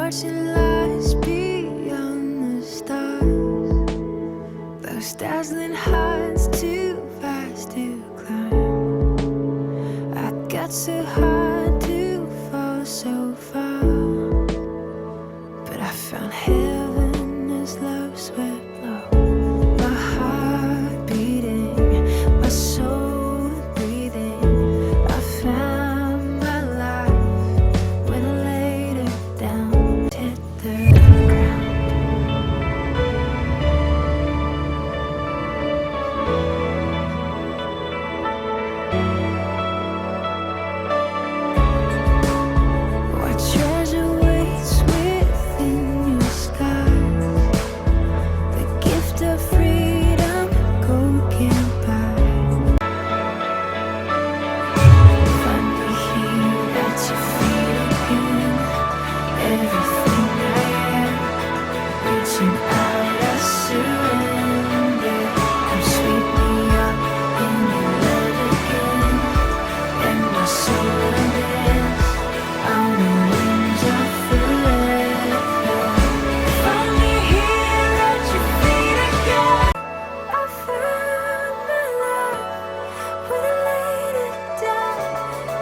what she lies beyond the stars. Those dazzling heights too fast to climb. I got so hard to fall so far, but I found heaven as love swept low. My heart beating, my soul breathing. I found my life when I laid it down, hit the ground. What treasure waits within your skies? The gift of freedom, gold can't buy. Find me here at your feet again. Everything I am, reaching out, I surrender. Come sweep me up in your love again, and my soul undance on the wings of forever. Find me here at your feet again. I found my life when I laid it down.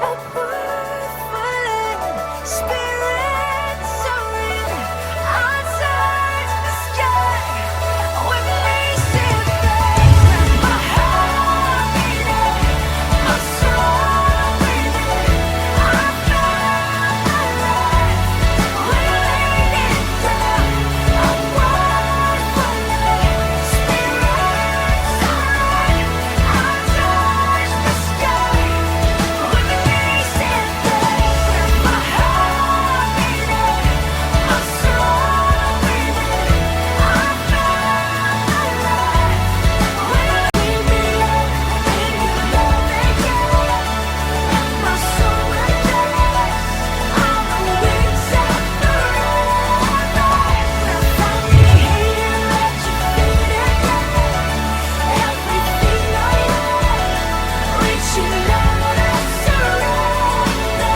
A word falling, spirit soaring. I touch the sky with racing flames. My heart beating, my soul breathing. I found my life when I laid it down. A word falling, spirit soaring. I touch the sky with racing flames. My heart beating, my soul breathing. I found my life when I laid me up in your love again, and my soul undance on the wings of forever. Find me here at your feet again. Everything I am, reaching out, I surrender.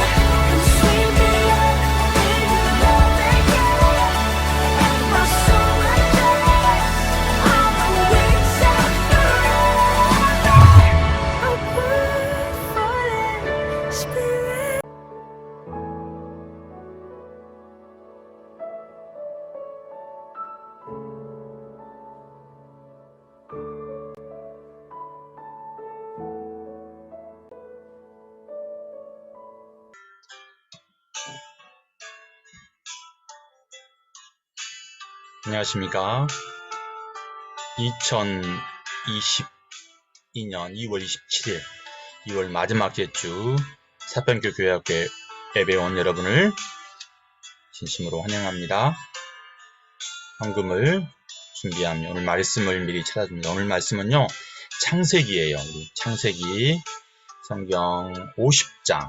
Come sweep me up in your love again, and my soul undance on the wings of forever. A word falling, spirit. 안녕하십니까. 2022년 2월 27일 2월 마지막 제주 사평교 교회학교 예배에 온 여러분을 진심으로 환영합니다. 헌금을 준비하며 오늘 말씀을 미리 찾아줍니다. 오늘 말씀은요, 창세기예요. 우리 창세기 성경 50장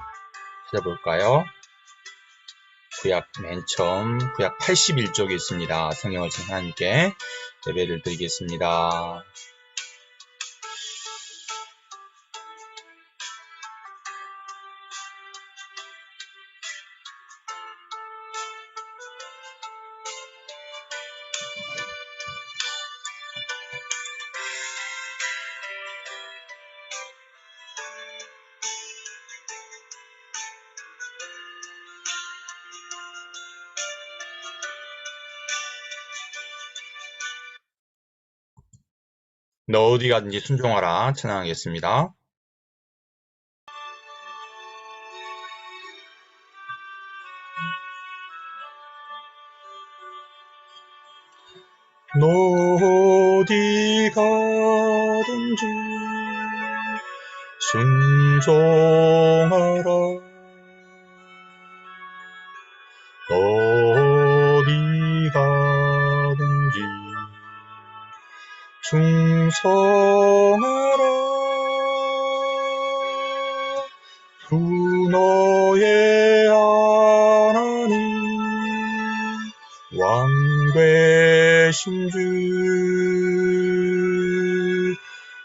찾아볼까요? 구약 맨 처음 구약 81쪽에 있습니다. 성경을 친 하나님께 예배를 드리겠습니다. 너 어디 가든지 순종하라 찬양하겠습니다. 너 어디 가든지 순종하라. 어디 가든지 충성하라. 주 너의 하나님 왕 되신 주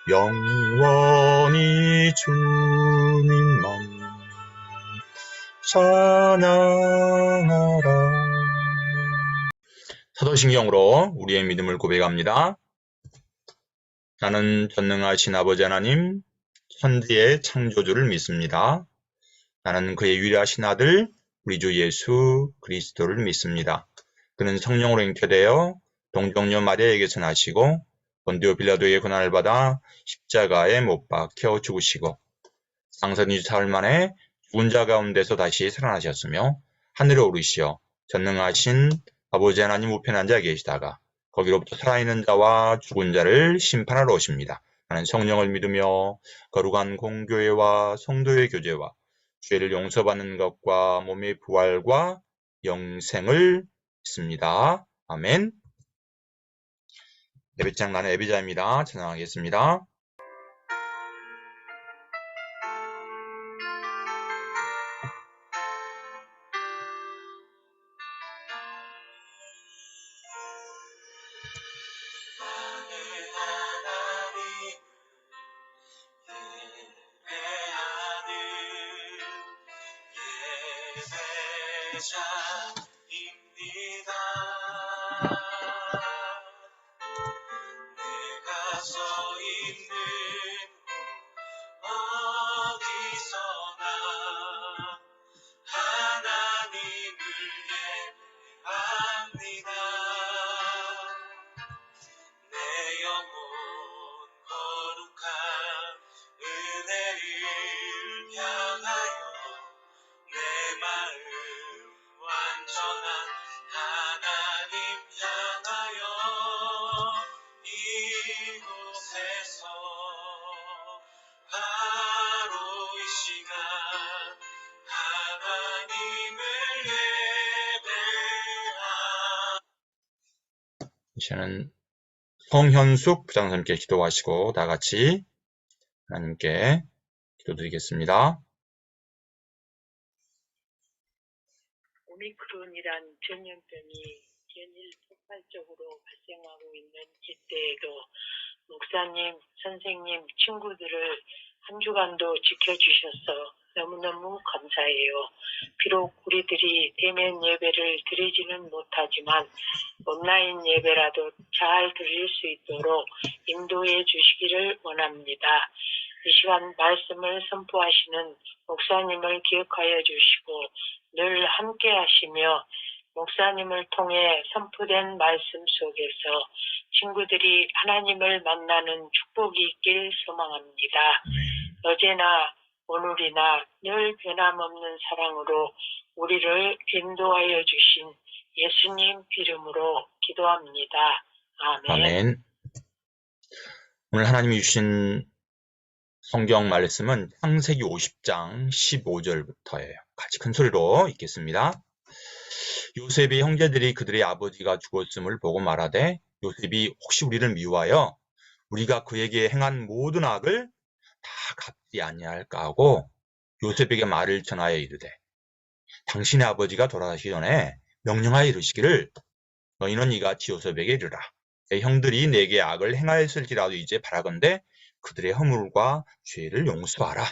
영원히 주님만 찬양하라. 사도신경으로 우리의 믿음을 고백합니다. 나는 전능하신 아버지 하나님, 천지의 창조주를 믿습니다. 나는 그의 유일하신 아들, 우리 주 예수 그리스도를 믿습니다. 그는 성령으로 잉태되어 동정녀 마리아에게서 나시고 본디오 빌라도의 고난을 받아 십자가에 못 박혀 죽으시고 상선 24일 만에 죽은 자 가운데서 다시 살아나셨으며 하늘에 오르시어 전능하신 아버지 하나님 우편에 앉아 계시다가 거기로부터 살아있는 자와 죽은 자를 심판하러 오십니다. 나는 성령을 믿으며 거룩한 공교회와 성도의 교제와 죄를 용서받는 것과 몸의 부활과 영생을 믿습니다. 아멘. 예배장 나는 예배자입니다. 찬양하겠습니다. 예배자입니다. 내가 서 있는 어디서나 하나님을 예배합니다. 내 영혼 거룩한 은혜를 향하여 내 마음 완전한 하나님 향하여 이곳에서 바로 이 시간 하나님을 예배합니다. 이제는 성현숙 부장선생님께 기도하시고 다 같이 하나님께 기도드리겠습니다. 오미크론이란 전염병이 전일 폭발적으로 발생하고 있는 이때에도 목사님, 선생님, 친구들을 한 주간도 지켜주셔서 너무너무 감사해요. 비록 우리들이 대면 예배를 드리지는 못하지만 온라인 예배라도 잘 드릴 수 있도록 인도해 주시기를 원합니다. 이 시간 말씀을 선포하시는 목사님을 기억하여 주시고 늘 함께 하시며 목사님을 통해 선포된 말씀 속에서 친구들이 하나님을 만나는 축복이 있길 소망합니다. 어제나 오늘이나 늘 변함없는 사랑으로 우리를 인도하여 주신 예수님 이름으로 기도합니다. 아멘. 아멘. 오늘 하나님이 주신 성경 말씀은 창세기 50장 15절부터예요. 같이 큰 소리로 읽겠습니다. 요셉의 형제들이 그들의 아버지가 죽었음을 보고 말하되 요셉이 혹시 우리를 미워하여 우리가 그에게 행한 모든 악을 다 갚지 아니할까 하고 요셉에게 말을 전하여 이르되 당신의 아버지가 돌아가시기 전에 명령하여 이르시기를 너희는 이같이 요셉에게 이르라. 내 형들이 내게 악을 행하였을지라도 이제 바라건대 그들의 허물과 죄를 용서하라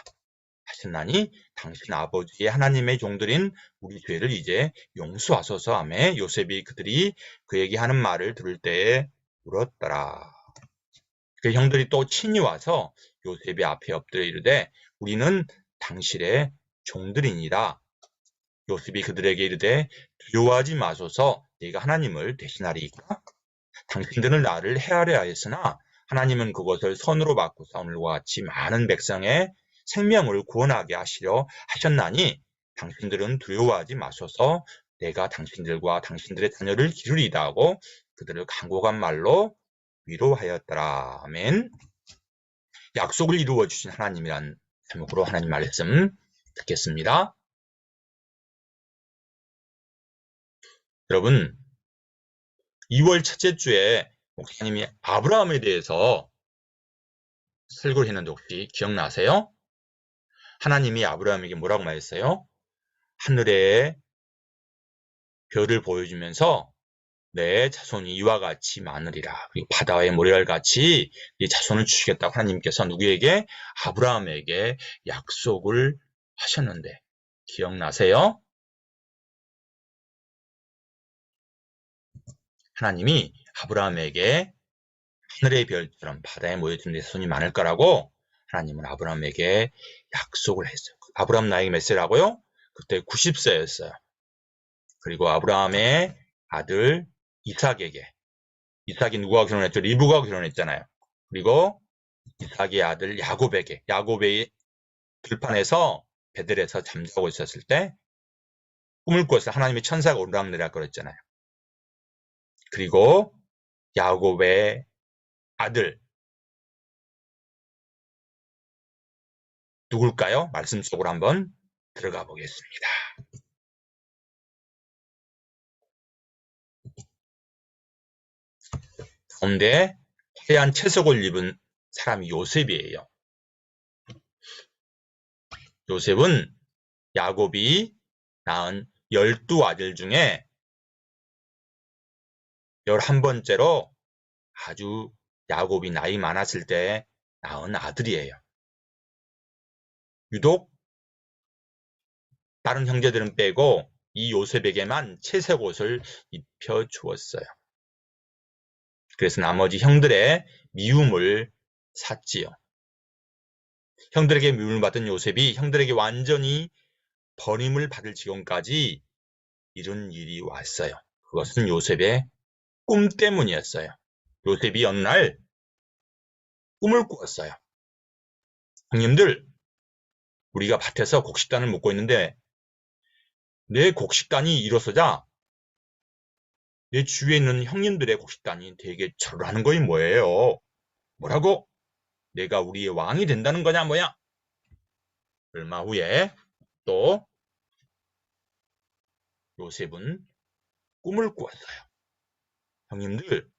하셨나니 당신 아버지의 하나님의 종들인 우리 죄를 이제 용서하소서 하며 요셉이 그들이 그에게 하는 말을 들을 때에 울었더라. 그 형들이 또 친히 와서 요셉의 앞에 엎드려 이르되 우리는 당신의 종들이니라. 요셉이 그들에게 이르되 두려워하지 마소서 내가 하나님을 대신하리이까. 당신들은 나를 해하려 하였으나 하나님은 그것을 선으로 바꾸사 오늘과 같이 많은 백성의 생명을 구원하게 하시려 하셨나니 당신들은 두려워하지 마소서 내가 당신들과 당신들의 자녀를 기르리이다 하고 그들을 간곡한 말로 위로하였더라. 아멘. 약속을 이루어 주신 하나님이란 제목으로 하나님 말씀 듣겠습니다. 여러분 2월 첫째 주에 목사님이 아브라함에 대해서 설교를 했는데 혹시 기억나세요? 하나님이 아브라함에게 뭐라고 말했어요? 하늘의 별을 보여주면서 내 자손이 이와 같이 많으리라. 그리고 바다의 모래알같이 이 자손을 주시겠다고 하나님께서 누구에게? 아브라함에게 약속을 하셨는데 기억나세요? 하나님이 아브라함에게 하늘의 별처럼 바다에 모여드는 데서 손이 많을 거라고 하나님은 아브라함에게 약속을 했어요. 아브라함 나이가 몇 세라고요? 그때 90세였어요. 그리고 아브라함의 아들 이삭에게, 이삭이 누구와 결혼했죠? 리브가와 결혼했잖아요. 그리고 이삭의 아들 야곱에게, 야곱의 들판에서 베들에서 잠자고 있었을 때 꿈을 꿨어요. 하나님의 천사가 오르락내리락 그랬잖아요. 그리고 야곱의 아들 누굴까요? 말씀 속으로 한번 들어가 보겠습니다. 가운데 하얀 채석을 입은 사람이 요셉이에요. 요셉은 야곱이 낳은 12아들 중에 11번째로 아주 야곱이 나이 많았을 때 낳은 아들이에요. 유독 다른 형제들은 빼고 이 요셉에게만 채색 옷을 입혀 주었어요. 그래서 나머지 형들의 미움을 샀지요. 형들에게 미움을 받은 요셉이 형들에게 완전히 버림을 받을 지경까지 이런 일이 왔어요. 그것은 요셉의 꿈 때문이었어요. 요셉이 어느 날 꿈을 꾸었어요. 형님들, 우리가 밭에서 곡식단을 묶고 있는데 내 곡식단이 일어서자 내 주위에 있는 형님들의 곡식단이 되게 절을 하는 거이 뭐예요? 뭐라고? 내가 우리의 왕이 된다는 거냐 뭐야? 얼마 후에 또 요셉은 꿈을 꾸었어요. 형님들,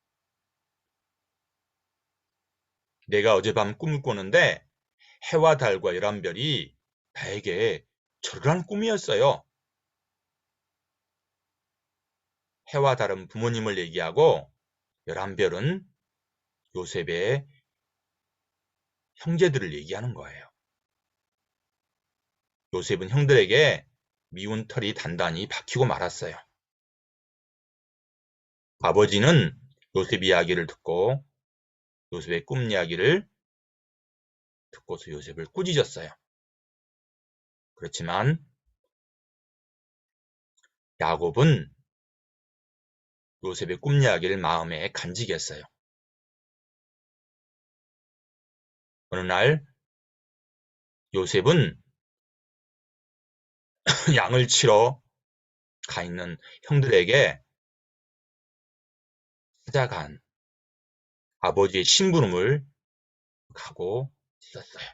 내가 어젯밤 꿈을 꿨는데 해와 달과 11별이 나에게 절을 하는 꿈이었어요. 해와 달은 부모님을 얘기하고 11별은 요셉의 형제들을 얘기하는 거예요. 요셉은 형들에게 미운 털이 단단히 박히고 말았어요. 아버지는 요셉 이야기를 듣고 요셉의 꿈 이야기를 듣고서 요셉을 꾸짖었어요. 그렇지만 야곱은 요셉의 꿈 이야기를 마음에 간직했어요. 어느 날 요셉은 양을 치러 가 있는 형들에게 찾아간 아버지의 심부름을 가고 있었어요.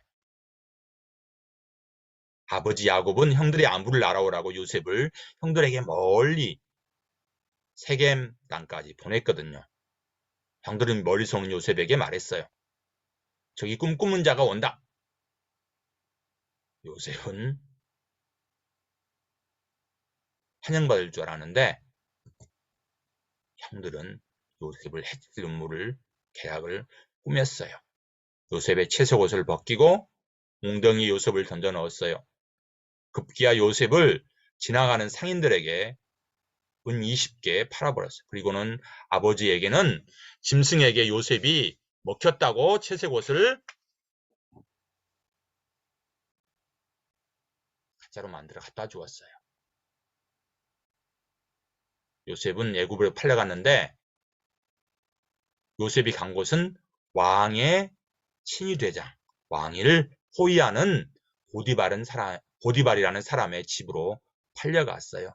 아버지 야곱은 형들의 안부를 알아오라고 요셉을 형들에게 멀리 세겜 땅까지 보냈거든요. 형들은 멀리서 온 요셉에게 말했어요. 저기 꿈꾸는 자가 온다. 요셉은 환영받을 줄 알았는데 형들은 요셉을 해칠 음모를 계략을 꾸몄어요. 요셉의 채색옷을 벗기고 웅덩이 요셉을 던져 넣었어요. 급기야 요셉을 지나가는 상인들에게 은 20개 팔아버렸어요. 그리고는 아버지에게는 짐승에게 요셉이 먹혔다고 채색옷을 가짜로 만들어 갖다 주었어요. 요셉은 애굽으로 팔려갔는데 요셉이 간 곳은 왕의 친위대장, 왕위를 호위하는 보디발이라는 사람의 집으로 팔려갔어요.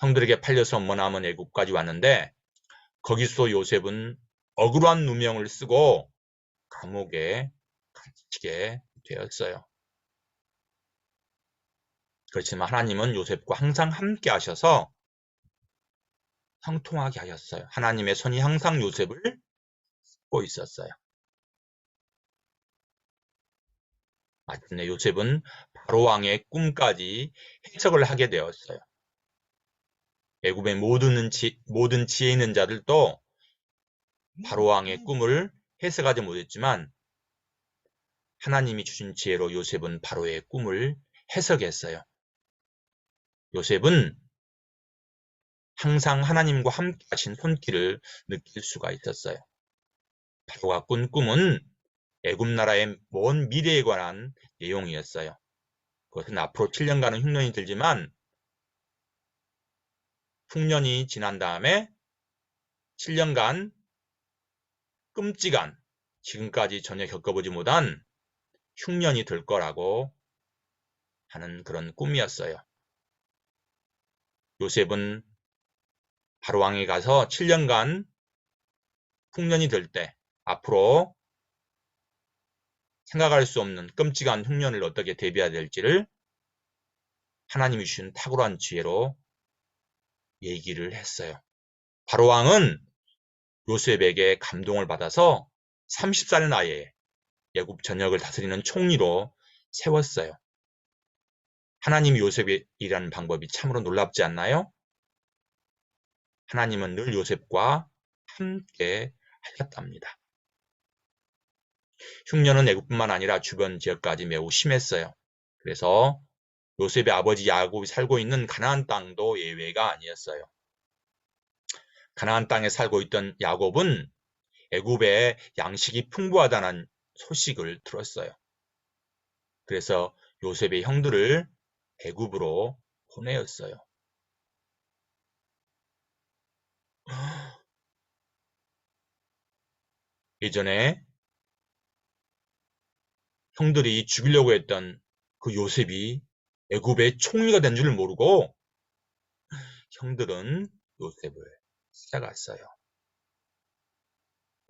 형들에게 팔려서 머나먼 애굽까지 왔는데 거기서 요셉은 억울한 누명을 쓰고 감옥에 갇히게 되었어요. 그렇지만 하나님은 요셉과 항상 함께 하셔서 형통하게 하셨어요. 하나님의 손이 항상 요셉을 짚고 있었어요. 마침내 요셉은 바로왕의 꿈까지 해석을 하게 되었어요. 애굽의 모든 지혜 있는 자들도 바로왕의 꿈을 해석하지 못했지만 하나님이 주신 지혜로 요셉은 바로의 꿈을 해석했어요. 요셉은 항상 하나님과 함께 하신 손길을 느낄 수가 있었어요. 바로가 꾼 꿈은 애굽 나라의 먼 미래에 관한 내용이었어요. 그것은 앞으로 7년간은 흉년이 들지만 흉년이 지난 다음에 7년간 끔찍한, 지금까지 전혀 겪어보지 못한 흉년이 들 거라고 하는 그런 꿈이었어요. 요셉은 바로왕에 가서 7년간 흉년이 들 때 앞으로 생각할 수 없는 끔찍한 흉년을 어떻게 대비해야 될지를 하나님이 주신 탁월한 지혜로 얘기를 했어요. 바로왕은 요셉에게 감동을 받아서 30살 나이에 애굽 전역을 다스리는 총리로 세웠어요. 하나님이 요셉이 일하는 방법이 참으로 놀랍지 않나요? 하나님은 늘 요셉과 함께 하셨답니다. 흉년은 애굽뿐만 아니라 주변 지역까지 매우 심했어요. 그래서 요셉의 아버지 야곱이 살고 있는 가나안 땅도 예외가 아니었어요. 가나안 땅에 살고 있던 야곱은 애굽에 양식이 풍부하다는 소식을 들었어요. 그래서 요셉의 형들을 애굽으로 보내었어요. 예전에 형들이 죽이려고 했던 그 요셉이 애굽의 총리가 된 줄 모르고 형들은 요셉을 찾아갔어요.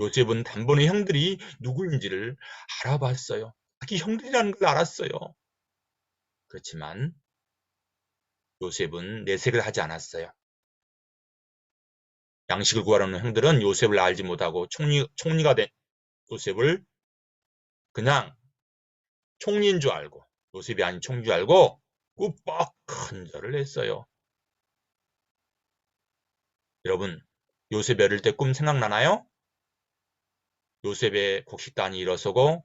요셉은 단번에 형들이 누구인지를 알아봤어요. 자기 형들이라는 걸 알았어요. 그렇지만 요셉은 내색을 하지 않았어요. 양식을 구하려는 형들은 요셉을 알지 못하고 총리가 된 요셉을 그냥 총리인 줄 알고, 요셉이 아닌 총리인 줄 알고 꾸벅 큰절을 했어요. 여러분, 요셉이 어릴 때 꿈 생각나나요? 요셉의 곡식단이 일어서고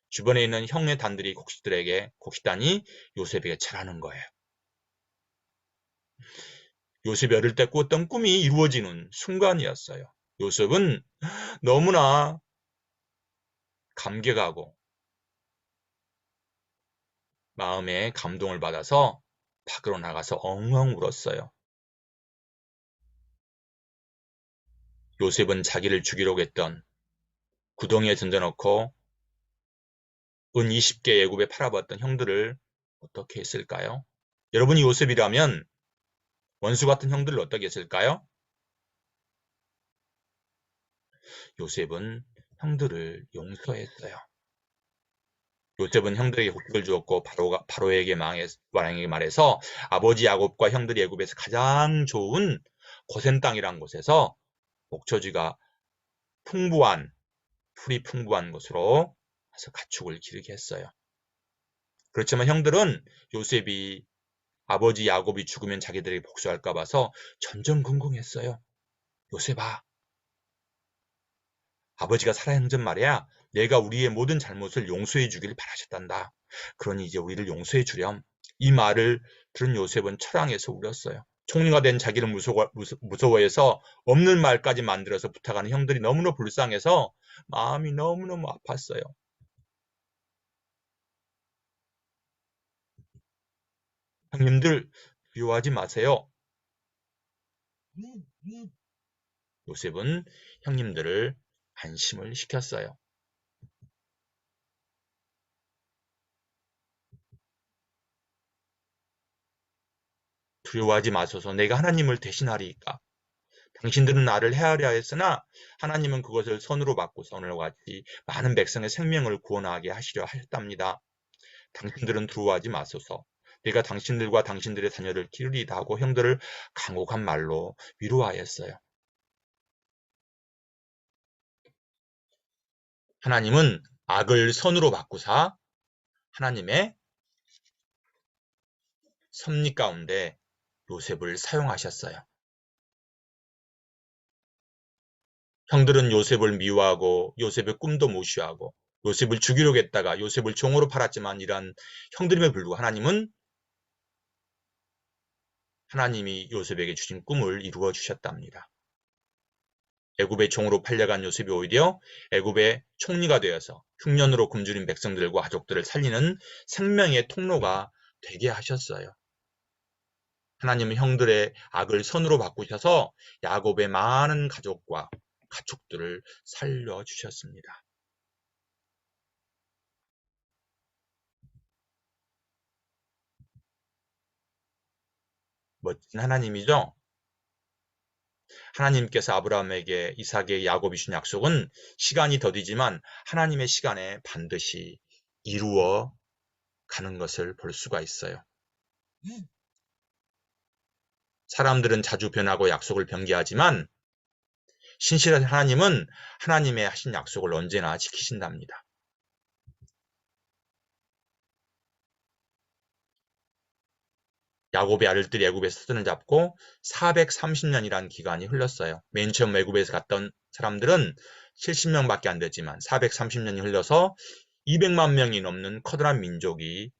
주변에 있는 형의 단들이 곡식단이 요셉에게 잘하는 거예요. 요셉이 어릴 때 꿨던 꿈이 이루어지는 순간이었어요. 요셉은 너무나 감격하고 마음에 감동을 받아서 밖으로 나가서 엉엉 울었어요. 요셉은 자기를 죽이려고 했던 구덩이에 던져놓고 은 20개 애굽에 팔아봤던 형들을 어떻게 했을까요? 여러분이 요셉이라면 원수 같은 형들을 어떻게 했을까요? 요셉은 형들을 용서했어요. 요셉은 형들에게 곡식을 주었고 바로에게 말해서 아버지 야곱과 형들이 애굽에서 가장 좋은 고센 땅이란 곳에서 목초지가 풀이 풍부한 곳으로 가서 가축을 기르게 했어요. 그렇지만 형들은 요셉이 아버지 야곱이 죽으면 자기들에게 복수할까 봐서 전전긍긍했어요. 요셉아, 아버지가 살아있는 말이야. 내가 우리의 모든 잘못을 용서해 주길 바라셨단다. 그러니 이제 우리를 용서해 주렴. 이 말을 들은 요셉은 철항에서 울었어요. 총리가 된 자기를 무서워해서 없는 말까지 만들어서 부탁하는 형들이 너무나 불쌍해서 마음이 너무너무 아팠어요. 형님들, 두려워하지 마세요. 요셉은 형님들을 안심을 시켰어요. 두려워하지 마소서. 내가 하나님을 대신하리이까. 당신들은 나를 헤아려 했으나 하나님은 그것을 선으로 바꾸사 오늘과 같이 많은 백성의 생명을 구원하게 하시려 하셨답니다. 당신들은 두려워하지 마소서. 내가 당신들과 당신들의 자녀를 기르리이다 하고 형들을 간곡한 말로 위로하였어요. 하나님은 악을 선으로 바꾸사 하나님의 섭리 가운데 요셉을 사용하셨어요. 형들은 요셉을 미워하고 요셉의 꿈도 무시하고 요셉을 죽이려고 했다가 요셉을 종으로 팔았지만 이런 형들임에 불구하고 하나님은 하나님이 요셉에게 주신 꿈을 이루어 주셨답니다. 애굽의 종으로 팔려간 요셉이 오히려 애굽의 총리가 되어서 흉년으로 굶주린 백성들과 가족들을 살리는 생명의 통로가 되게 하셨어요. 하나님은 형들의 악을 선으로 바꾸셔서 야곱의 많은 가족과 가축들을 살려주셨습니다. 멋진 하나님이죠? 하나님께서 아브라함에게 이삭에게 야곱이 준 약속은 시간이 더디지만 하나님의 시간에 반드시 이루어 가는 것을 볼 수가 있어요. 사람들은 자주 변하고 약속을 변개하지만 신실한 하나님은 하나님의 하신 약속을 언제나 지키신답니다. 야곱의 아들들이 애굽에서 손을 잡고 430년이라는 기간이 흘렀어요. 맨 처음 애굽에서 갔던 사람들은 70명밖에 안 됐지만 430년이 흘러서 200만 명이 넘는 커다란 민족이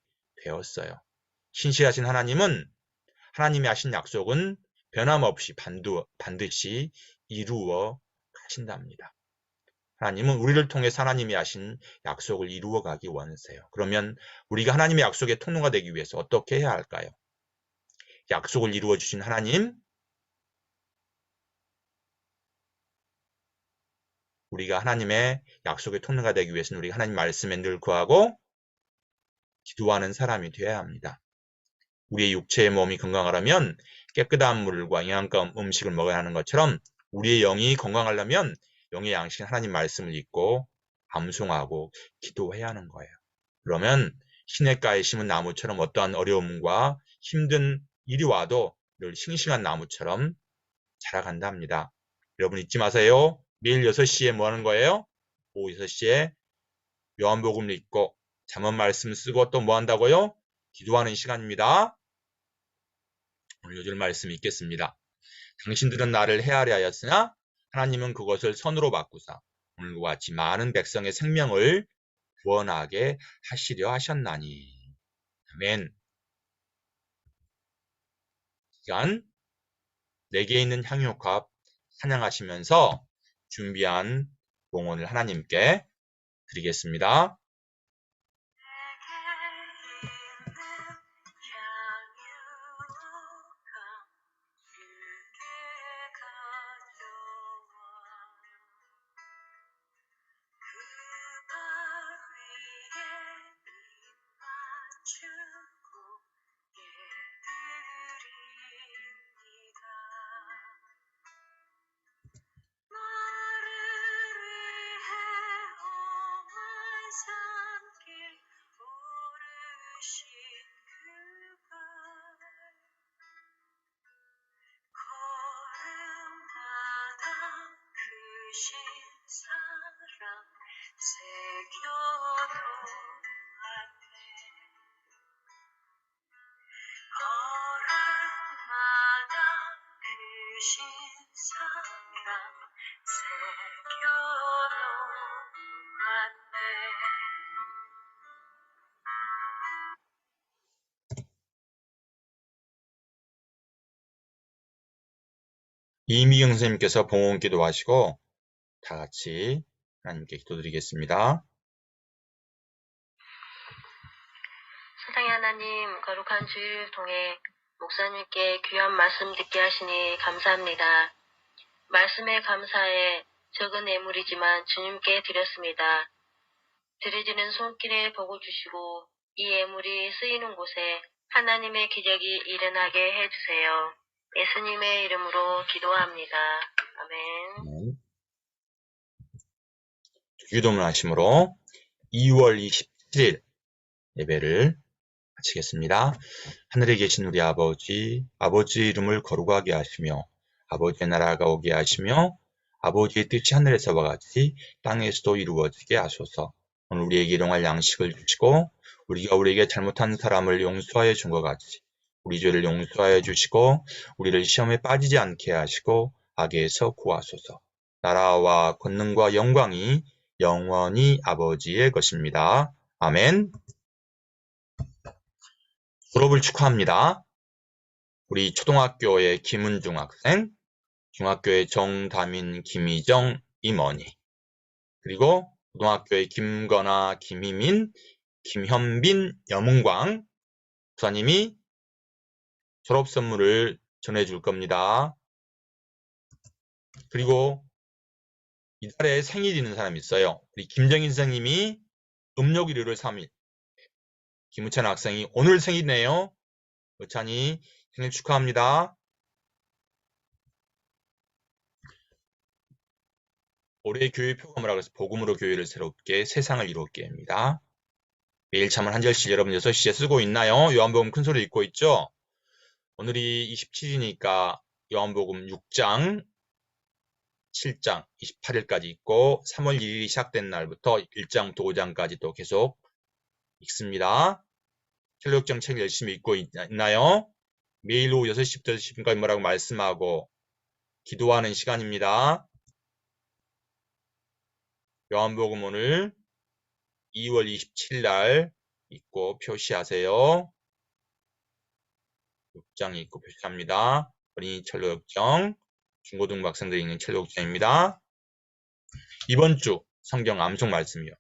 되었어요. 신실하신 하나님은 하나님이 하신 약속은 변함없이 반드시 이루어 가신답니다. 하나님은 우리를 통해서 하나님이 하신 약속을 이루어 가기 원하세요. 그러면 우리가 하나님의 약속의 통로가 되기 위해서 어떻게 해야 할까요? 약속을 이루어 주신 하나님, 우리가 하나님의 약속의 통로가 되기 위해서는 우리가 하나님 말씀에 늘 구하고 기도하는 사람이 되어야 합니다. 우리의 육체의 몸이 건강하려면 깨끗한 물과 영양가 음식을 먹어야 하는 것처럼 우리의 영이 건강하려면 영의 양식인 하나님 말씀을 읽고 암송하고 기도해야 하는 거예요. 그러면 시냇가에 심은 나무처럼 어떠한 어려움과 힘든 일이 와도 늘 싱싱한 나무처럼 자라간답니다. 여러분 잊지 마세요. 매일 6시에 뭐 하는 거예요? 오후 6시에 요한복음을 읽고 잠언 말씀 쓰고 또 뭐 한다고요? 기도하는 시간입니다. 오늘 요절 말씀 읽겠습니다. 당신들은 나를 헤아려 하였으나 하나님은 그것을 선으로 바꾸사 오늘과 같이 많은 백성의 생명을 구원하게 하시려 하셨나니. 아멘. 시간 내게 있는 향유값 찬양하시면서 준비한 봉헌을 하나님께 드리겠습니다. 이미경 선생님께서 봉헌 기도하시고 다 같이 하나님께 기도드리겠습니다. 사랑의 하나님, 거룩한 주일을 통해 목사님께 귀한 말씀 듣게 하시니 감사합니다. 말씀에 감사해 적은 예물이지만 주님께 드렸습니다. 드려지는 손길에 복을 주시고 이 예물이 쓰이는 곳에 하나님의 기적이 일어나게 해주세요. 예수님의 이름으로 기도합니다. 아멘. 기도문 하심으로 2월 27일 예배를 마치겠습니다. 하늘에 계신 우리 아버지, 아버지의 이름을 거룩하게 하시며 아버지의 나라가 오게 하시며 아버지의 뜻이 하늘에서와 같이 땅에서도 이루어지게 하소서. 오늘 우리에게 일용할 양식을 주시고 우리가 우리에게 잘못한 사람을 용서하여 준 것 같이 우리 죄를 용서하여 주시고 우리를 시험에 빠지지 않게 하시고 악에서 구하소서. 나라와 권능과 영광이 영원히 아버지의 것입니다. 아멘. 졸업을 축하합니다. 우리 초등학교의 김은중 학생, 중학교의 정다민, 김희정, 임원희, 그리고 고등학교의 김건아, 김희민, 김현빈, 염은광 목사님이 졸업 선물을 전해줄 겁니다. 그리고 이달에 생일이 있는 사람이 있어요. 우리 김정인 선생님이 음력 1월 3일, 김우찬 학생이 오늘 생일이네요. 우찬이 생일 축하합니다. 올해 교회 표감을 하고 해서 복음으로 교회를 새롭게 세상을 이롭게입니다. 매일 잠언 한 절씩 여러분 6시에 쓰고 있나요? 요한복음 큰소리 읽고 있죠? 오늘이 27일이니까 요한복음 6장, 7장, 28일까지 있고 3월 1일이 시작된 날부터 1장부터 5장까지 또 계속 읽습니다. 혈력정 책 열심히 읽고 있나요? 매일 오후 6시부터 10분까지 뭐라고 말씀하고 기도하는 시간입니다. 요한복음 오늘 2월 27일 날 읽고 표시하세요. 6장 읽고 표시합니다. 어린이 철로역정, 중고등부 학생들이 읽는 철로역정입니다. 이번 주 성경 암송 말씀이요.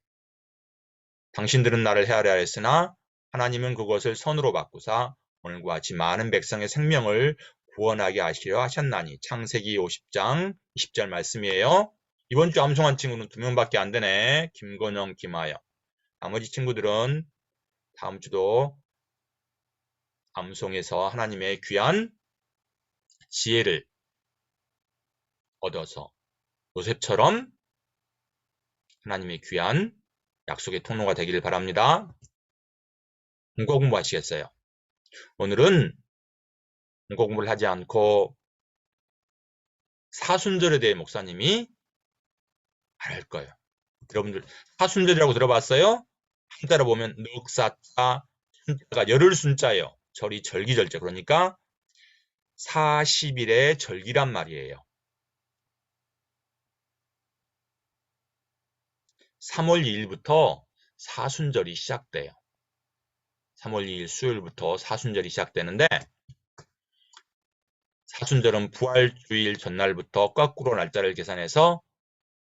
당신들은 나를 헤아려 했으나 하나님은 그것을 선으로 바꾸사 오늘과 같이 많은 백성의 생명을 구원하게 하시려 하셨나니. 창세기 50장 20절 말씀이에요. 이번 주 암송한 친구는 2명밖에 안 되네. 김건영, 김하영. 나머지 친구들은 다음 주도 암송에서 하나님의 귀한 지혜를 얻어서 요셉처럼 하나님의 귀한 약속의 통로가 되기를 바랍니다. 문과 공부하시겠어요? 오늘은 문과 공부를 하지 않고 사순절에 대해 목사님이 말할 거예요. 여러분들 사순절이라고 들어봤어요? 한자로 보면 넉사자, 순자가 열흘 순자예요. 절이 절기절자. 그러니까 40일의 절기란 말이에요. 3월 2일부터 사순절이 시작돼요. 3월 2일 수요일부터 사순절이 시작되는데 사순절은 부활주일 전날부터 거꾸로 날짜를 계산해서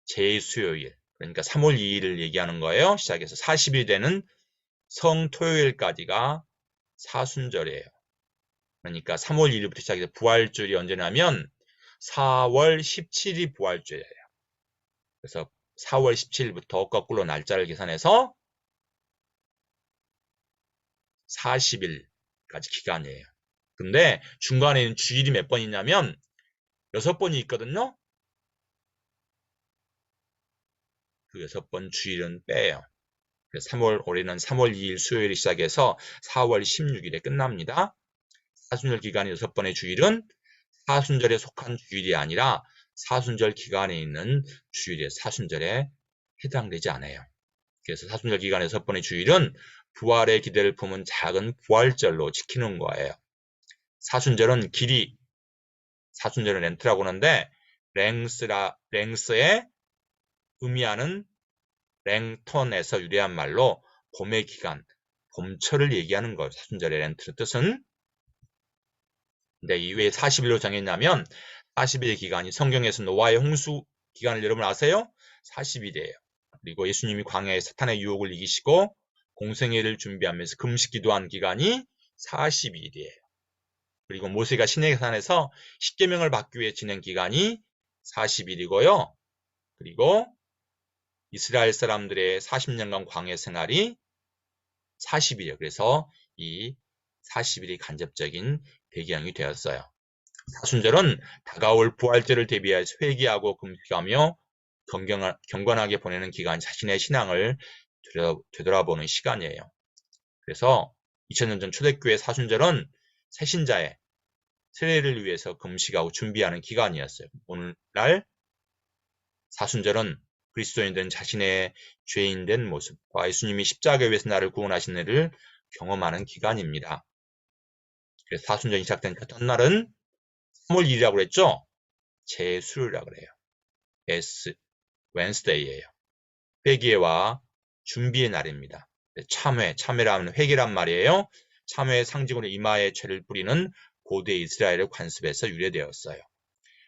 제수요일, 그러니까 3월 2일을 얘기하는 거예요. 시작해서 40일 되는 성토요일까지가 사순절이에요. 그러니까 3월 2일부터 시작해서 부활주일이 언제냐면 4월 17일이 부활주일이에요. 그래서 4월 17일부터 거꾸로 날짜를 계산해서 40일까지 기간이에요. 근데 중간에는 주일이 몇 번 있냐면 6번이 있거든요. 그 6번 주일은 빼요. 그래서 올해는 3월 2일 수요일이 시작해서 4월 16일에 끝납니다. 사순절 기간의 6번의 주일은 사순절에 속한 주일이 아니라 사순절 기간에 있는 주일의 사순절에 해당되지 않아요. 그래서 사순절 기간의 6번의 주일은 부활의 기대를 품은 작은 부활절로 지키는 거예요. 사순절은 길이, 사순절은 렌트라고 하는데 랭스에 의미하는 랭턴에서 유래한 말로 봄의 기간, 봄철을 얘기하는 거예요. 사순절의 렌트의 뜻은. 근데 이 왜 40일로 정했냐면 40일의 기간이 성경에서 노아의 홍수 기간을 여러분 아세요? 40일이에요. 그리고 예수님이 광야에 사탄의 유혹을 이기시고 공생애를 준비하면서 금식 기도한 기간이 40일이에요. 그리고 모세가 시내산에서 십계명을 받기 위해 지낸 기간이 40일이고요. 그리고 이스라엘 사람들의 40년간 광야 생활이 40일이에요. 그래서 이 40일이 간접적인 배경이 되었어요. 사순절은 다가올 부활절을 대비해서 회개하고 금식하며 경건하게 보내는 기간, 자신의 신앙을 되돌아보는 시간이에요. 그래서 2000년 전 초대교회 사순절은 새신자의 세례를 위해서 금식하고 준비하는 기간이었어요. 오늘날 사순절은 그리스도인들은 자신의 죄인된 모습과 예수님이 십자가에 위해서 나를 구원하신 일을 경험하는 기간입니다. 그래서 사순절이 시작된 첫날은 3월 2일이라고 그랬죠? 제수요일이라고 그래요. Wednesday예요. 회개와 준비의 날입니다. 참회라면 회개란 말이에요. 참회의 상징으로 이마에 죄를 뿌리는 고대 이스라엘의 관습에서 유래되었어요.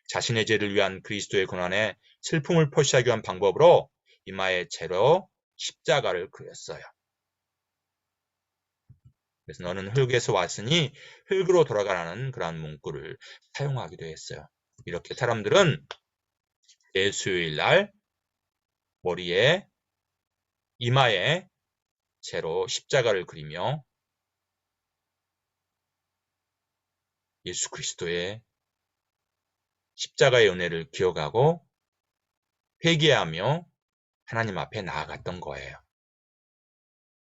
자신의 죄를 위한 그리스도의 고난에 슬픔을 표시하기 위한 방법으로 이마에 채로 십자가를 그렸어요. 그래서 너는 흙에서 왔으니 흙으로 돌아가라는 그러한 문구를 사용하기도 했어요. 이렇게 사람들은 예수요일 날 머리에 이마에 채로 십자가를 그리며 예수 그리스도의 십자가의 은혜를 기억하고 회개하며 하나님 앞에 나아갔던 거예요.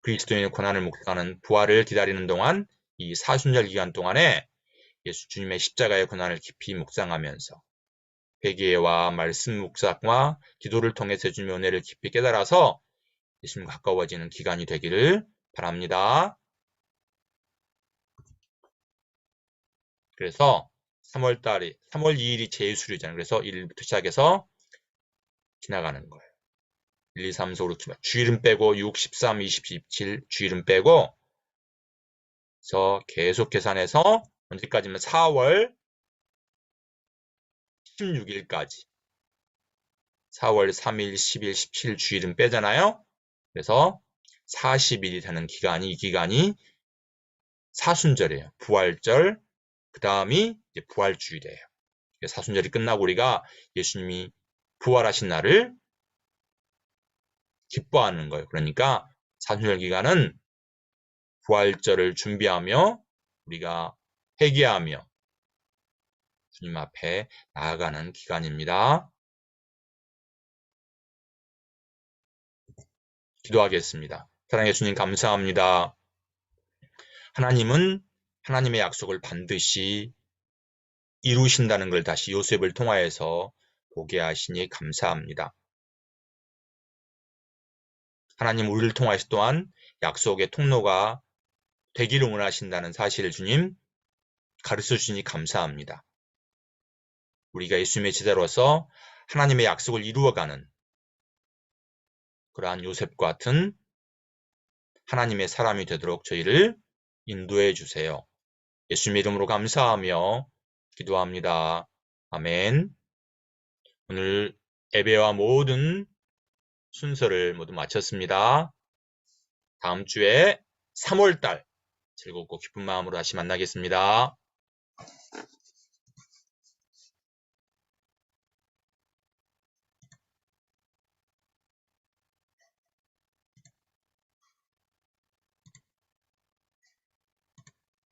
그리스도인의 고난을 묵상하는 부활을 기다리는 동안 이 사순절 기간 동안에 예수 주님의 십자가의 고난을 깊이 묵상하면서 회개와 말씀 묵상과 기도를 통해서 주님의 은혜를 깊이 깨달아서 예수님과 가까워지는 기간이 되기를 바랍니다. 그래서 3월 2일이 제수일이잖아요. 그래서 1일부터 시작해서 지나가는 거예요. 1, 2, 3, 4, 5, 6, 7, 주일은 빼고 6, 13, 20, 27 주일은 빼고 그래서 계속 계산해서 언제까지면 4월 16일까지 4월 3일, 10일, 17일 주일은 빼잖아요. 그래서 40일이 되는 기간이 이 기간이 사순절이에요. 부활절 그 다음이 이제 부활주일이에요. 사순절이 끝나고 우리가 예수님이 부활하신 날을 기뻐하는 거예요. 그러니까 사순절 기간은 부활절을 준비하며 우리가 회개하며 주님 앞에 나아가는 기간입니다. 기도하겠습니다. 사랑해 주님 감사합니다. 하나님은 하나님의 약속을 반드시 이루신다는 걸 다시 요셉을 통하여서 보게 하시니 감사합니다. 하나님 우리를 통하여서 또한 약속의 통로가 되기를 원하신다는 사실을 주님 가르쳐 주시니 감사합니다. 우리가 예수님의 제자로서 하나님의 약속을 이루어가는 그러한 요셉과 같은 하나님의 사람이 되도록 저희를 인도해 주세요. 예수님의 이름으로 감사하며 기도합니다. 아멘. 오늘 예배와 모든 순서를 모두 마쳤습니다. 다음 주에 3월달 즐겁고 기쁜 마음으로 다시 만나겠습니다.